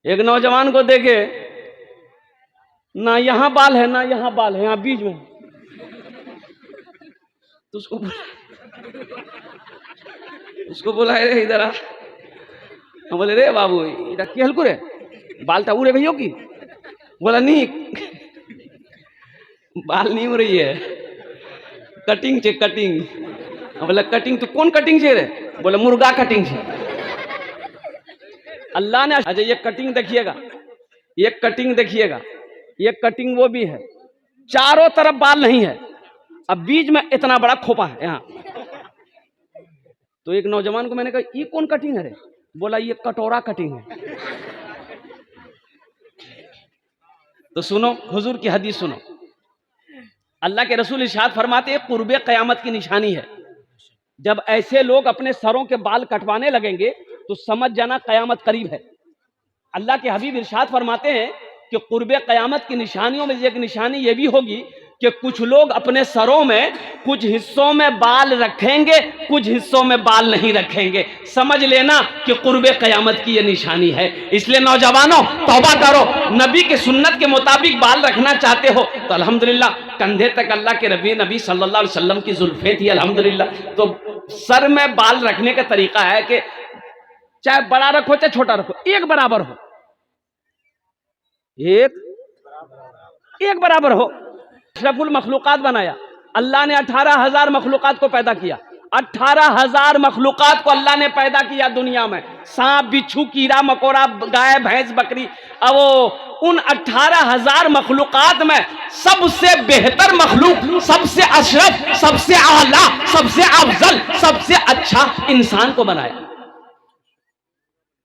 ایک نوجوان کو دیکھے نہ یہاں بال ہے نہ یہاں بال ہے، یہاں بیچ میں، تو اس کو بولا رے ادھر آ، ہم بولے رے بابو ادھر کی ہلکو رے بالٹا اڑے بھائیو کی، بولا نہیں بال نہیں ہو رہی ہے، کٹنگ چے کٹنگ، ہم بولا کٹنگ تو کون کٹنگ چے رے، بولا مرغا کٹنگ چے۔ اللہ نے اچھا یہ کٹنگ دیکھیے گا، یہ کٹنگ دیکھیے گا، یہ کٹنگ وہ بھی ہے، چاروں طرف بال نہیں ہے، اب بیچ میں اتنا بڑا کھوپا ہے یہاں۔ تو ایک نوجوان کو میں نے کہا یہ کون کٹنگ ہے رے، بولا یہ کٹورا کٹنگ ہے۔ تو سنو حضور کی حدیث سنو، اللہ کے رسول ارشاد فرماتے ہیں قرب قیامت کی نشانی ہے، جب ایسے لوگ اپنے سروں کے بال کٹوانے لگیں گے تو سمجھ جانا قیامت قریب ہے۔ اللہ کے حبیب ارشاد فرماتے ہیں کہ قرب قیامت کی نشانیوں میں ایک نشانی یہ بھی ہوگی کہ کچھ لوگ اپنے سروں میں کچھ حصوں میں بال رکھیں گے، کچھ حصوں میں بال نہیں رکھیں گے، سمجھ لینا کہ قرب قیامت کی یہ نشانی ہے۔ اس لیے نوجوانوں توبہ کرو، نبی کے سنت کے مطابق بال رکھنا چاہتے ہو تو الحمدللہ کندھے تک اللہ کے نبی صلی اللہ علیہ وسلم کی زلفیں تھی الحمدللہ۔ تو سر میں بال رکھنے کا طریقہ ہے کہ چاہے بڑا رکھو چاہے چھوٹا رکھو، ایک برابر ہو، ایک برابر ہو۔ اشرف المخلوقات بنایا اللہ نے، 18,000 مخلوقات کو پیدا کیا، 18,000 مخلوقات کو اللہ نے پیدا کیا دنیا میں، سانپ بچھو کیڑا مکوڑا گائے بھینس بکری، اب ان 18,000 مخلوقات میں سب سے بہتر مخلوق، سب سے اشرف، سب سے اعلیٰ، سب سے افضل، سب سے اچھا انسان کو بنایا۔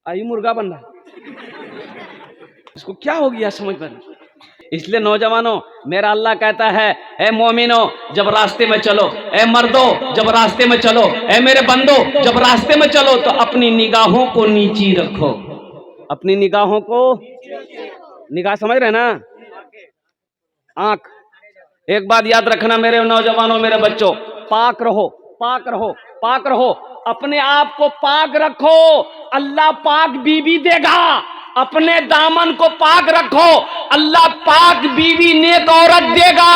آئی مرغا بن رہا اس کو کیا ہو گیا سمجھ پر۔ اس لیے نوجوانوں میرا اللہ کہتا ہے اے مومنو جب راستے میں چلو، اے مردو جب راستے میں چلو، اے میرے بندو جب راستے میں چلو تو اپنی نگاہوں کو نیچی رکھو، اپنی نگاہوں کو، نگاہ سمجھ رہے نا، آنکھ۔ ایک بات یاد رکھنا میرے نوجوانوں میرے بچوں، پاک رہو، پاک رہو، پاک رہو، اپنے آپ کو پاک رکھو، اللہ پاک بیوی دے گا۔ اپنے دامن کو پاک رکھو، اللہ پاک بیوی نیک عورت دے گا۔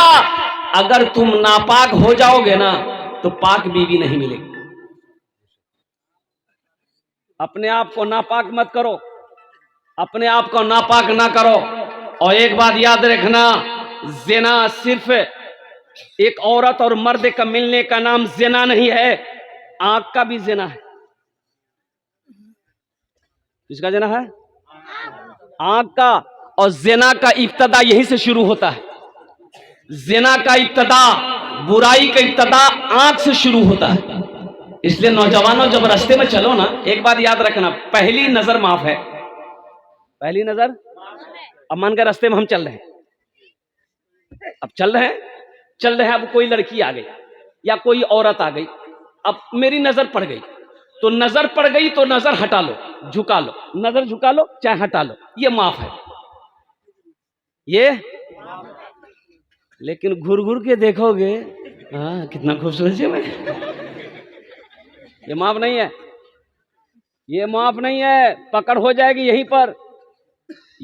اگر تم ناپاک ہو جاؤ گے نا تو پاک بیوی نہیں ملے گی۔ اپنے آپ کو ناپاک مت کرو، اپنے آپ کو ناپاک نہ کرو۔ اور ایک بات یاد رکھنا، زنا صرف ایک عورت اور مرد کا ملنے کا نام زنا نہیں ہے، آنکھ کا بھی زنا ہے۔ کس کا زنا ہے؟ آنکھ کا۔ اور زنا کا ابتدا یہیں سے شروع ہوتا ہے، زنا کا ابتدا، برائی کا ابتدا آنکھ سے شروع ہوتا ہے۔ اس لیے نوجوانوں جب راستے میں چلو نا ایک بات یاد رکھنا، پہلی نظر معاف ہے، پہلی نظر۔ اب مان کے راستے میں ہم چل رہے ہیں، اب چل رہے ہیں، اب کوئی لڑکی آ گئی یا کوئی عورت آ گئی، اب میری نظر پڑ گئی، تو نظر پڑ گئی تو نظر ہٹا لو، جھکا لو، نظر جھکا لو چاہے ہٹا لو، یہ معاف ہے، یہ۔ لیکن گھر گھر کے دیکھو گے، ہاں کتنا خوبصورت ہے میں، یہ معاف نہیں ہے، یہ معاف نہیں ہے، پکڑ ہو جائے گی یہیں پر،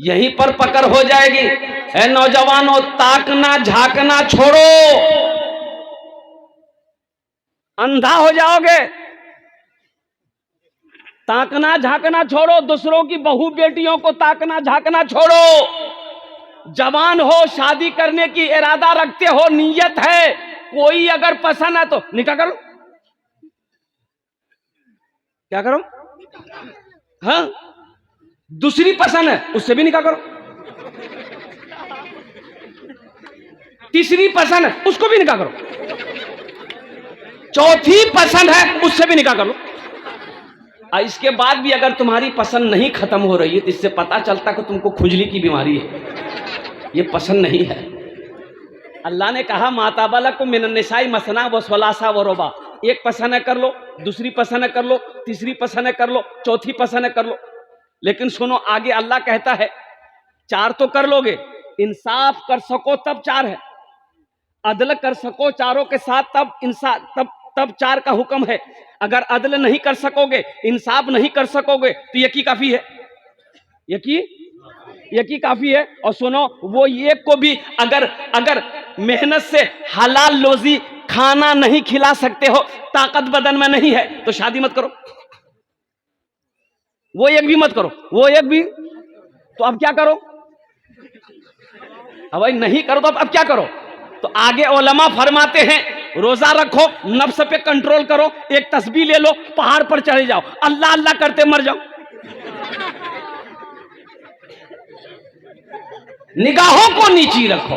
یہیں پر پکڑ ہو جائے گی۔ اے نوجوانوں تاکنا جھانکنا چھوڑو، اندھا ہو جاؤ گے۔ تاکنا جھانکنا چھوڑو، دوسروں کی بہو بیٹیوں کو تاکنا جھانکنا چھوڑو۔ جوان ہو، شادی کرنے کی ارادہ رکھتے ہو، نیت ہے، کوئی اگر پسند ہے تو نکاح کرو۔ کیا کرو؟ ہاں، دوسری پسند ہے اس سے بھی نکاح کرو، تیسری پسند ہے اس کو بھی نکاح کرو، چوتھی پسند ہے اس سے بھی نکاح کرو۔ اس کے بعد بھی اگر تمہاری پسند نہیں ختم ہو رہی ہے تو اس سے پتا چلتا کہ تم کو کھجلی کی بیماری ہے، یہ پسند نہیں ہے۔ اللہ نے کہا ما طاب لکم من النساء مثنی و ثلاث و رباع، ایک پسند ہے کر لو، دوسری پسند ہے کر لو، تیسری پسند ہے کر لو، چوتھی پسند ہے کر لو۔ لیکن سنو آگے اللہ کہتا ہے 4 تو کر لو گے، انصاف کر سکو تب 4 ہے، عدل کر سکو چاروں کے ساتھ تب انصاف، تب 4 کا حکم ہے۔ اگر عدل نہیں کر سکو گے، انصاف نہیں کر سکو گے تو یکی کافی ہے، یکی ایک ہی کافی ہے. اور سنو وہ ایک کو بھی اگر محنت سے حلال روزی کھانا نہیں کھلا سکتے ہو, طاقت بدن میں نہیں ہے, تو شادی مت کرو. وہ ایک بھی مت کرو, وہ ایک بھی. تو اب کیا کرو؟ اب بھائی نہیں کرو تو اب کیا کرو؟ تو آگے علماء فرماتے ہیں روزہ رکھو, نفس پہ کنٹرول کرو, ایک تسبیح لے لو, پہاڑ پر چڑھ جاؤ, اللہ اللہ کرتے مر جاؤ. نگاہوں کو نیچی رکھو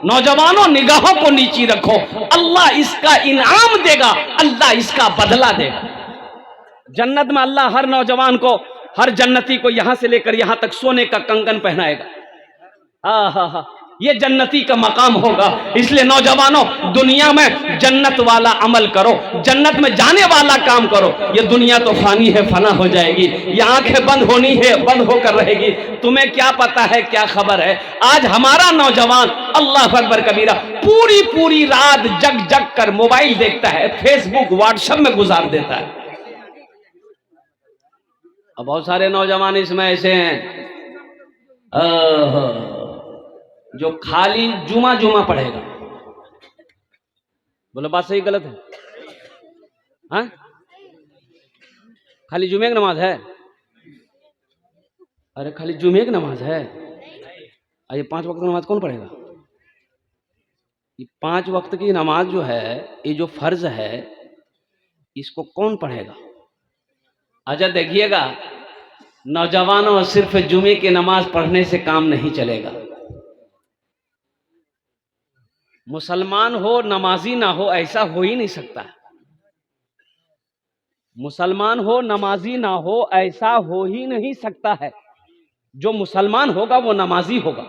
نوجوانوں, نگاہوں کو نیچی رکھو, اللہ اس کا انعام دے گا, اللہ اس کا بدلہ دے گا. جنت میں اللہ ہر نوجوان کو, ہر جنتی کو یہاں سے لے کر یہاں تک سونے کا کنگن پہنائے گا. ہاں, یہ جنتی کا مقام ہوگا. اس لیے نوجوانوں, دنیا میں جنت والا عمل کرو, جنت میں جانے والا کام کرو. یہ دنیا تو فانی ہے, فنا ہو جائے گی. یہ آنکھیں بند ہونی ہے, بند ہو کر رہے گی. تمہیں کیا پتا ہے, کیا خبر ہے؟ آج ہمارا نوجوان اللہ اکبر کبیرہ پوری رات جگ کر موبائل دیکھتا ہے, فیس بک واٹس ایپ میں گزار دیتا ہے. اب بہت سارے نوجوان اس میں ایسے ہیں جو خالی جمعہ پڑھے گا. بولو بات صحیح غلط ہے؟ ہاں, خالی جمعے کی نماز ہے. ارے خالی جمعے کی نماز ہے؟ یہ 5 وقت کی نماز کون پڑھے گا؟ یہ 5 وقت کی نماز جو ہے, یہ جو فرض ہے, اس کو کون پڑھے گا؟ اچھا دیکھیے گا نوجوانوں, صرف جمعے کی نماز پڑھنے سے کام نہیں چلے گا. مسلمان ہو نمازی نہ ہو, ایسا ہو ہی نہیں سکتا. مسلمان ہو نمازی نہ ہو, ایسا ہو ہی نہیں سکتا ہے. جو مسلمان ہوگا وہ نمازی ہوگا,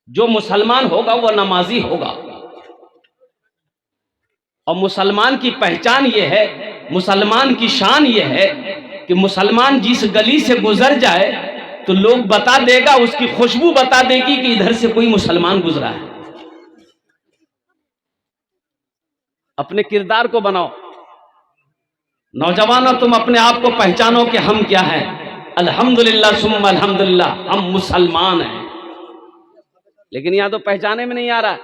جو مسلمان ہوگا وہ نمازی ہوگا. اور مسلمان کی پہچان یہ ہے, مسلمان کی شان یہ ہے کہ مسلمان جس گلی سے گزر جائے تو لوگ بتا دے گا, اس کی خوشبو بتا دے گی کہ ادھر سے کوئی مسلمان گزرا ہے. اپنے کردار کو بناؤ. نوجوانوں, تم اپنے آپ کو پہچانو کہ ہم کیا ہیں. الحمدللہ ثم الحمدللہ, ہم مسلمان ہیں. لیکن یہاں تو پہچانے میں نہیں آ رہا.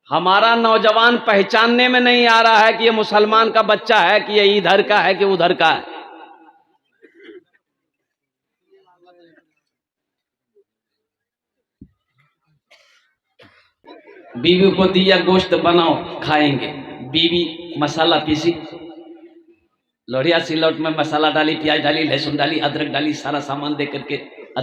ہمارا نوجوان پہچاننے میں نہیں آ رہا ہے کہ یہ مسلمان کا بچہ ہے, کہ یہ ادھر کا ہے کہ ادھر کا ہے. بیوی کو دیا گوشت بناؤ کھائیں گے. بیوی مسالہ پیسی, لوہیا سلوٹ میں مسالہ ڈالی, پیاز ڈالی, لہسن ڈالی, ادرک ڈالی, سارا سامان دے کر کے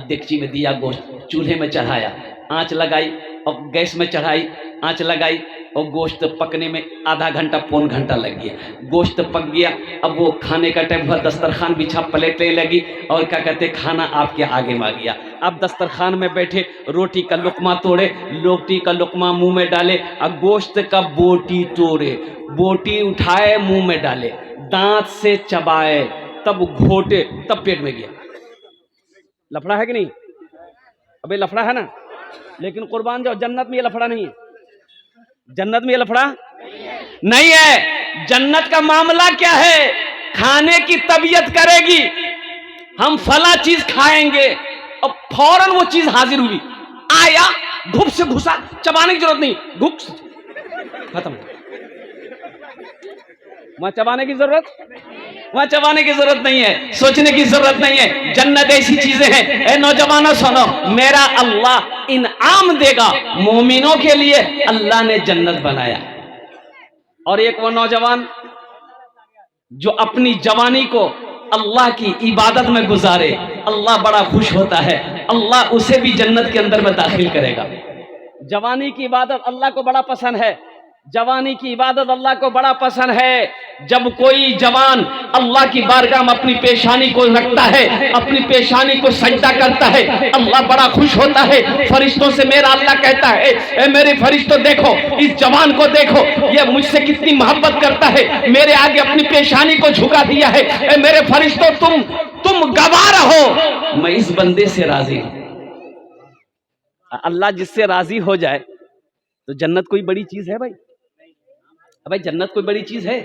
دیگچی میں دیا گوشت, چولہے میں چڑھایا, آنچ لگائی اور گیس میں چڑھائی, آنچ لگائی اور گوشت پکنے میں آدھا گھنٹہ پون گھنٹہ لگ گیا. گوشت پک گیا, اب وہ کھانے کا ٹائم ہوا, دسترخوان بچھا, پلیٹیں لگی اور کیا کہتے کھانا آپ کے آگے میں آ گیا. اب دسترخوان میں بیٹھے, روٹی کا لقمہ توڑے, روٹی کا لقمہ منہ میں ڈالے, اب گوشت کا بوٹی توڑے, بوٹی اٹھائے منہ میں ڈالے, دانت سے چبائے, تب گھوٹے, تب پیٹ میں گیا. لفڑا ہے کہ نہیں؟ ابے لفڑا ہے نا. لیکن قربان جاؤ, جنت میں یہ لفڑا نہیں ہے. جنت میں یہ لفڑا نہیں ہے. جنت کا معاملہ کیا ہے؟ کھانے کی طبیعت کرے گی, ہم فلاں چیز کھائیں گے, اور فوراً وہ چیز حاضر ہوئی, آیا, گھپ سے گھسا, چبانے کی ضرورت نہیں, گھپ ختم. وہاں چبانے کی ضرورت, وہاں چبانے کی ضرورت نہیں ہے, سوچنے کی ضرورت نہیں ہے. جنت ایسی چیزیں ہیں, اے نوجوانوں سنو, میرا اللہ انعام دے گا. مومنوں کے لیے اللہ نے جنت بنایا. اور ایک وہ نوجوان جو اپنی جوانی کو اللہ کی عبادت میں گزارے, اللہ بڑا خوش ہوتا ہے, اللہ اسے بھی جنت کے اندر میں داخل کرے گا. جوانی کی عبادت اللہ کو بڑا پسند ہے. جوانی کی عبادت اللہ کو بڑا پسند ہے. جب کوئی جوان اللہ کی بارگاہ میں اپنی پیشانی کو رکھتا ہے, اپنی پیشانی کو سجدہ کرتا ہے, اللہ بڑا خوش ہوتا ہے. فرشتوں سے میرا اللہ کہتا ہے, اے میرے فرشتوں دیکھو اس جوان کو, دیکھو یہ مجھ سے کتنی محبت کرتا ہے, میرے آگے اپنی پیشانی کو جھکا دیا ہے. اے میرے فرشتوں تم گواہ رہو, میں اس بندے سے راضی ہوں. اللہ جس سے راضی ہو جائے تو جنت کوئی بڑی چیز ہے بھائی؟ بھائی جنت کوئی بڑی چیز ہے؟